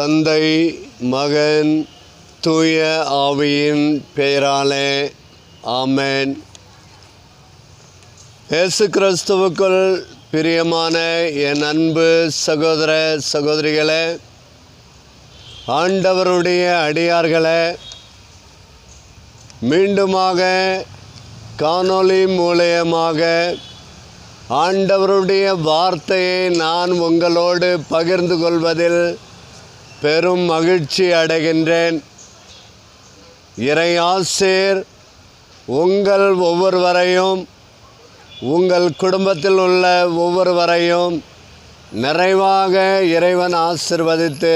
தந்தை, மகன், தூய ஆவியின் பெயராலே ஆமென். இயேசு கிறிஸ்துவுக்குள் பிரியமான என் அன்பு சகோதர சகோதரிகளே, ஆண்டவருடைய அடியார்களே, மீண்டுமாக காணொளி மூலமாக ஆண்டவருடைய வார்த்தையை நான் உங்களோடு பகிர்ந்து கொள்வதில் பெரும் மகிழ்ச்சி அடைகின்றேன். இறையாசீர் உங்கள் ஒவ்வொருவரையும், உங்கள் குடும்பத்தில் உள்ள ஒவ்வொருவரையும் நிறைவாக இறைவன் ஆசீர்வதித்து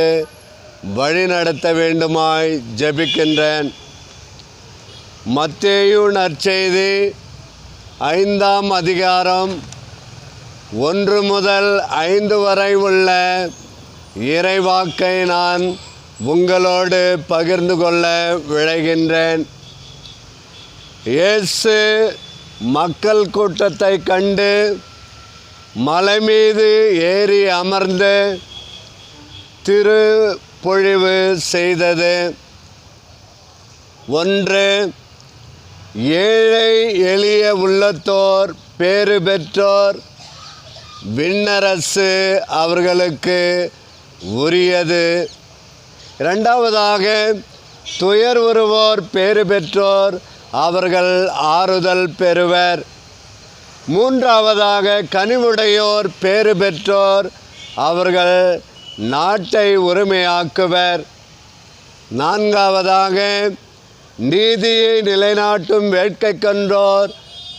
வழிநடத்த வேண்டுமாய் ஜெபிக்கின்றேன். மத்தேயு நற்செய்தி 5ஆம் அதிகாரம் 1 முதல் 5 வரை உள்ள இறைவாக்கை நான் உங்களோடு பகிர்ந்து கொள்ள விழைகின்றேன். இயேசு மக்கள் கூட்டத்தை கண்டு மலை மீது ஏறி அமர்ந்து திருப்பொழிவு செய்தது. 1. ஏழை எளிய உள்ளத்தோர் பேறு பெற்றோர், விண்ணரசு அவர்களுக்கு உரியது. 2. துயர் உறுவோர் பேறு பெற்றோர், அவர்கள் ஆறுதல் பெறுவர். 3. கனிவுடையோர் பேறு பெற்றோர், அவர்கள் நாட்டை உரிமையாக்குவர். 4. நீதியை நிலைநாட்டும் வேட்கை கொண்டோர்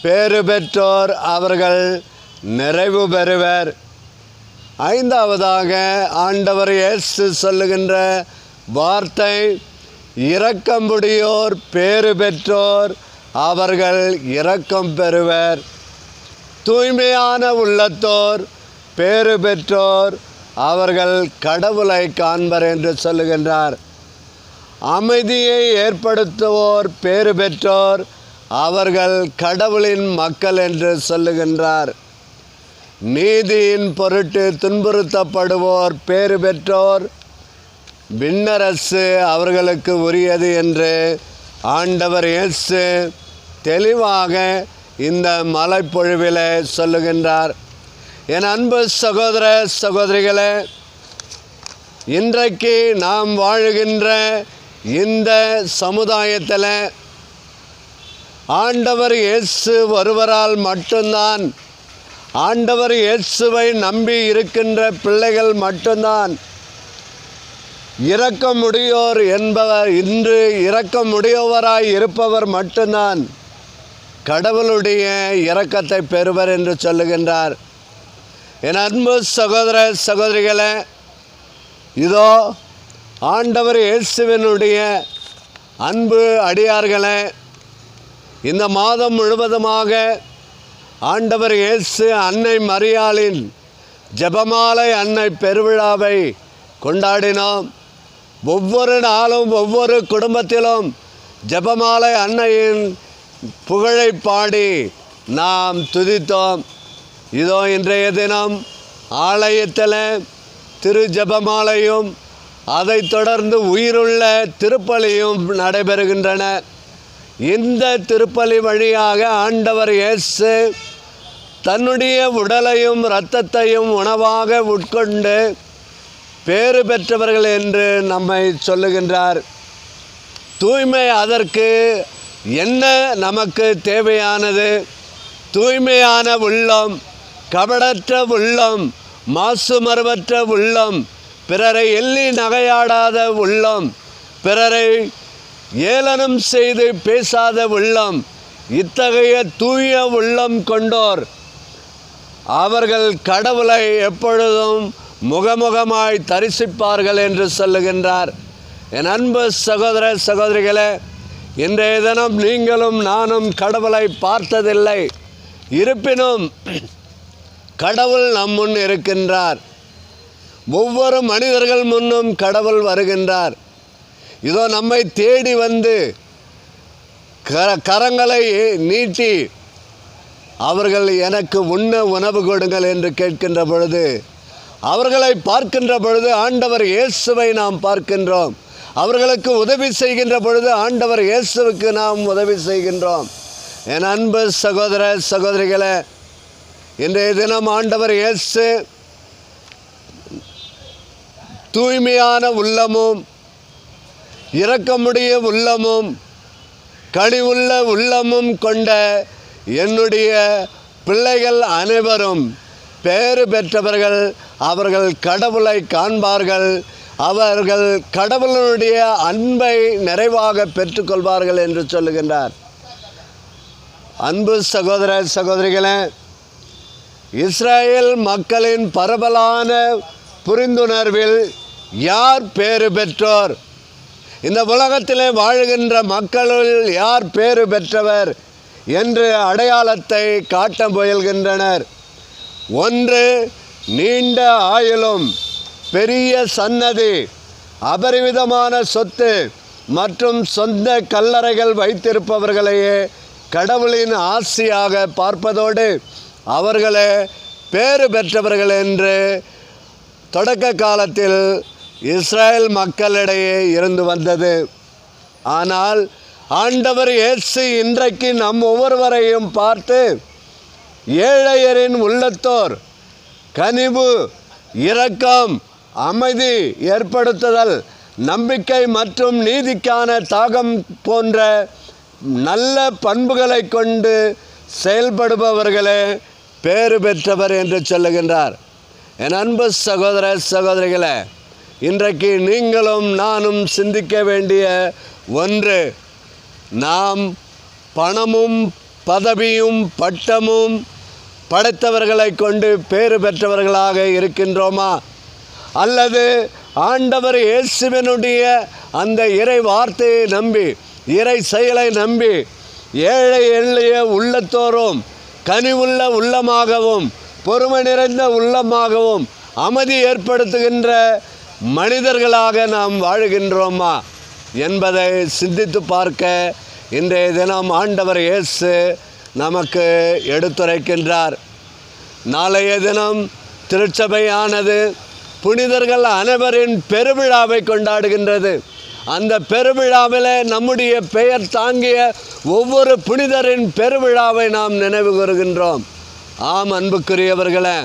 பேறு பெற்றோர், அவர்கள் நிறைவு பெறுவர். 5. ஆண்டவர் இயேசு சொல்லுகின்ற வார்த்தை, இரக்கமுடையோர் பேறு பெற்றோர், அவர்கள் இரக்கம் பெறுவர். தூய்மையான உள்ளத்தோர் பேறு பெற்றோர், அவர்கள் கடவுளை காண்பர் என்று சொல்லுகின்றார். அமைதியை ஏற்படுத்துவோர் பேறு பெற்றோர், அவர்கள் கடவுளின் மக்கள் என்று சொல்லுகின்றார். நீதியின் பொருட்டு துன்புறுத்தப்படுவோர் பேறு பெற்றோர், விண்ணரசு அவர்களுக்கு உரியது என்று ஆண்டவர் இயேசு தெளிவாக இந்த மலைப்பொழிவிலே சொல்லுகின்றார். என் அன்பு சகோதர சகோதரிகளே, இன்றைக்கு நாம் வாழுகின்ற இந்த சமுதாயத்தில் ஆண்டவர் இயேசு ஒருவரால் மட்டும்தான், ஆண்டவர் இயேசுவை நம்பி இருக்கின்ற பிள்ளைகள் மட்டும்தான் இரக்கமுடையோர் என்பவர், இன்று இரக்கமுடையவராய் இருப்பவர் மட்டும்தான் கடவுளுடைய இரக்கத்தை பெறுவர் என்று சொல்லுகின்றார். என் அன்பு சகோதர சகோதரிகளே, இதோ ஆண்டவர் இயேசுவினுடைய அன்பு அடியார்களே, இந்த மாதம் முழுவதுமாக ஆண்டவர் இயேசு அன்னை மரியாளின் ஜெபமாலை அன்னை பெருவிழாவை கொண்டாடினோம். ஒவ்வொரு நாளும் ஒவ்வொரு குடும்பத்திலும் ஜெபமாலை அன்னையின் புகழை பாடி நாம் துதித்தோம். இதோ இன்றைய தினம் ஆலயத்தில் திரு ஜெபமாலையும் அதைத் தொடர்ந்து உயிருள்ள திருப்பலியும் நடைபெறுகின்றன. இந்த திருப்பலி வழியாக ஆண்டவர் இயேசு தன்னுடைய உடலையும் இரத்தத்தையும் உணவாக உட்கொண்டு பேறு பெற்றவர்கள் என்று நம்மை சொல்லுகின்றார். தூய்மை, அதற்கு என்ன நமக்கு தேவையானது? தூய்மையான உள்ளம், கபடற்ற உள்ளம், மாசுமறுவற்ற உள்ளம், பிறரை எள்ளி நகையாடாத உள்ளம், பிறரை ஏளனம் செய்து பேசாத உள்ளம், இத்தகைய தூய உள்ளம் கொண்டோர் அவர்கள் கடவுளை எப்பொழுதும் முகமுகமாய் தரிசிப்பார்கள் என்று சொல்லுகின்றார். என் அன்பு சகோதர சகோதரிகளே, இன்றைய தினம் நீங்களும் நானும் கடவுளை பார்த்ததில்லை. இருப்பினும் கடவுள் நம் முன் இருக்கின்றார். ஒவ்வொரு மனிதர்கள் முன்னும் கடவுள் வருகின்றார். இதோ நம்மை தேடி வந்து கரங்களை நீட்டி அவர்கள் எனக்கு உண்ண உணவு கொடுங்கள் என்று கேட்கின்ற பொழுது அவர்களை பார்க்கின்ற பொழுது ஆண்டவர் இயேசுவை நாம் பார்க்கின்றோம். அவர்களுக்கு உதவி செய்கின்ற பொழுது ஆண்டவர் இயேசுவுக்கு நாம் உதவி செய்கின்றோம். என் அன்பு சகோதர சகோதரிகளே, இன்றைய தினம் ஆண்டவர் இயேசு தூய்மையான உள்ளமும் இரக்கமுடைய உள்ளமும் கனிவுள்ள உள்ளமும் கொண்ட என்னுடைய பிள்ளைகள் அனைவரும் பேறு பெற்றவர்கள், அவர்கள் கடவுளை காண்பார்கள், அவர்கள் கடவுளுடைய அன்பை நிறைவாக பெற்றுக்கொள்வார்கள் என்று சொல்லுகின்றார். அன்பு சகோதர சகோதரிகளே, இஸ்ரேல் மக்களின் பரவலான புரிந்துணர்வில் யார் பேறு பெற்றோர், இந்த உலகத்திலே வாழுகின்ற மக்களுள் யார் பேறு பெற்றவர் என்று அடையாளத்தை காட்ட முயல்கின்றனர். ஒன்று, நீண்ட ஆயுளும் பெரிய சன்னதி, அபரிவிதமான சொத்து மற்றும் சொந்த கல்லறைகள் வைத்திருப்பவர்களையே கடவுளின் ஆசியாக பார்ப்பதோடு அவர்களே பேறு பெற்றவர்கள் என்று தொடக்க காலத்தில் இஸ்ரேல் மக்களிடையே இருந்து வந்தது. ஆனால் ஆண்டவர் இயேசு இன்றைக்கு நம் ஒவ்வொருவரையும் பார்த்து ஏழையரின் உள்ளத்தோர் கனிவு, இரக்கம், அமைதி ஏற்படுத்துதல், நம்பிக்கை மற்றும் நீதிக்கான தாகம் போன்ற நல்ல பண்புகளை கொண்டு செயல்படுபவர்களே பேறு பெற்றவர் என்று சொல்லுகின்றார். என் அன்பு சகோதர சகோதரிகளே, இன்றைக்கு நீங்களும் நானும் சிந்திக்க வேண்டிய ஒன்று, நாம் பணமும் பதவியும் பட்டமும் படைத்தவர்களை கொண்டு பேறு பெற்றவர்களாக இருக்கின்றோமா, அல்லது ஆண்டவர் இயேசுவினுடைய அந்த இறை வார்த்தையை நம்பி, இறை செயலை நம்பி ஏழை எளிய உள்ளத்தோறும் கனிவுள்ள உள்ளமாகவும் பொறுமை நிறைந்த உள்ளமாகவும் அமைதி ஏற்படுத்துகின்ற மனிதர்களாக நாம் வாழுகின்றோமா என்பதை சிந்தித்து பார்க்க இன்றைய தினம் ஆண்டவர் இயேசு நமக்கு எடுத்துரைக்கின்றார். நாளைய தினம் திருச்சபையானது புனிதர்கள் அனைவரின் பெருவிழாவை கொண்டாடுகின்றது. அந்த பெருவிழாவில் நம்முடைய பெயர் தாங்கிய ஒவ்வொரு புனிதரின் பெருவிழாவை நாம் நினைவு கூறுகின்றோம். ஆம் அன்புக்குரியவர்களே,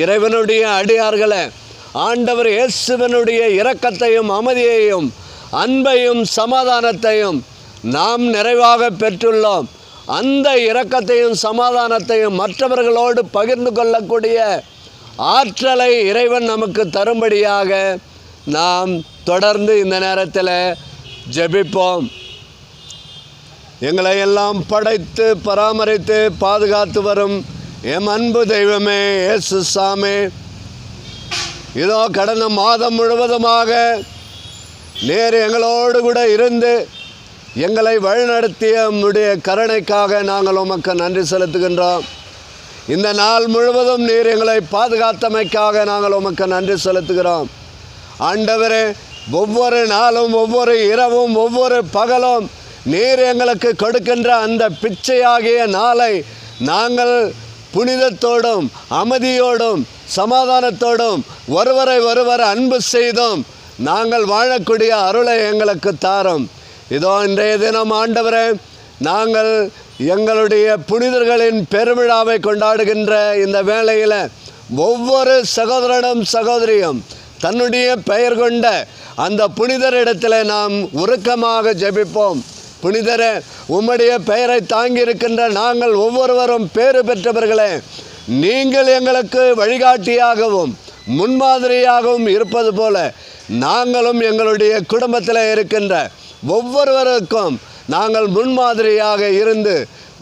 இறைவனுடைய அடியார்களே, ஆண்டவர் இயேசுவினுடைய இரக்கத்தையும் அமைதியையும் அன்பையும் சமாதானத்தையும் நாம் நிறைவாக பெற்றுள்ளோம். அந்த இரக்கத்தையும் சமாதானத்தையும் மற்றவர்களோடு பகிர்ந்து கொள்ளக்கூடிய ஆற்றலை இறைவன் நமக்கு தரும்படியாக நாம் தொடர்ந்து இந்த நேரத்தில் ஜெபிப்போம். எங்களை எல்லாம் படைத்து பராமரித்து பாதுகாத்து வரும் எம் அன்பு தெய்வமே இயேசு சாமி, இதோ கடந்த மாதம் முழுவதுமாக நேர் எங்களோடு கூட இருந்து எங்களை வழிநடத்திய உம்முடைய கருணைக்காக நாங்கள் உமக்கு நன்றி செலுத்துகின்றோம். இந்த நாள் முழுவதும் நீர் எங்களை பாதுகாத்தமைக்காக நாங்கள் உமக்கு நன்றி செலுத்துகிறோம். ஆண்டவரே, ஒவ்வொரு நாளும் ஒவ்வொரு இரவும் ஒவ்வொரு பகலும் நீர் எங்களுக்கு கொடுக்கின்ற அந்த பிச்சையாகிய நாளை நாங்கள் புனிதத்தோடும் அமைதியோடும் சமாதானத்தோடும் ஒருவரை ஒருவர் அன்பு செய்தும் நாங்கள் வாழக்கூடிய அருளை எங்களுக்கு தாரும். இதோ இன்றைய தினம் ஆண்டவரே, நாங்கள் எங்களுடைய புனிதர்களின் பெருவிழாவை கொண்டாடுகின்ற இந்த வேளையில் ஒவ்வொரு சகோதரனும் சகோதரியும் தன்னுடைய பெயர் கொண்ட அந்த புனிதரிடத்தில் நாம் உருக்கமாக ஜெபிப்போம். புனிதரே, உம்முடைய பெயரை தாங்கியிருக்கின்ற நாங்கள் ஒவ்வொருவரும் பேறு பெற்றவர்களே, நீங்கள் எங்களுக்கு வழிகாட்டியாகவும் முன்மாதிரியாகவும் இருப்பது போல நாங்களும் எங்களுடைய குடும்பத்தில் இருக்கின்ற ஒவ்வொருவருக்கும் நாங்கள் முன்மாதிரியாக இருந்து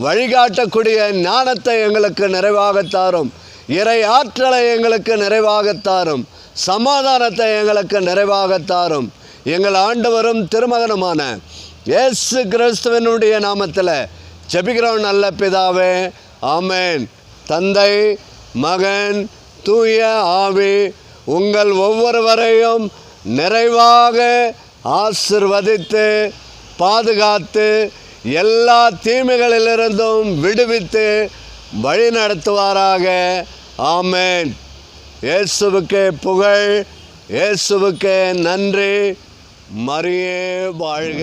வழிகாட்டக்கூடிய ஞானத்தை எங்களுக்கு நிறைவாக தாரும். இறை ஆற்றலை எங்களுக்கு நிறைவாக தாரும். சமாதானத்தை எங்களுக்கு நிறைவாக தாரும். எங்கள் ஆண்டவரும் திருமகனுமான இயேசு கிறிஸ்துவினுடைய நாமத்தில் ஜெபிக்கிறோம் நல்ல பிதாவே, ஆமென். தந்தை, மகன், தூய ஆவி உங்கள் ஒவ்வொருவரையும் நிறைவாக ஆசிர்வதித்து பாதுகாத்து எல்லா தீமைகளிலிருந்தும் விடுவித்து வழி நடத்துவாராக. ஆமென். இயேசுவுக்கே புகழ், இயேசுவுக்கே நன்றி. மரியே வாழ்க.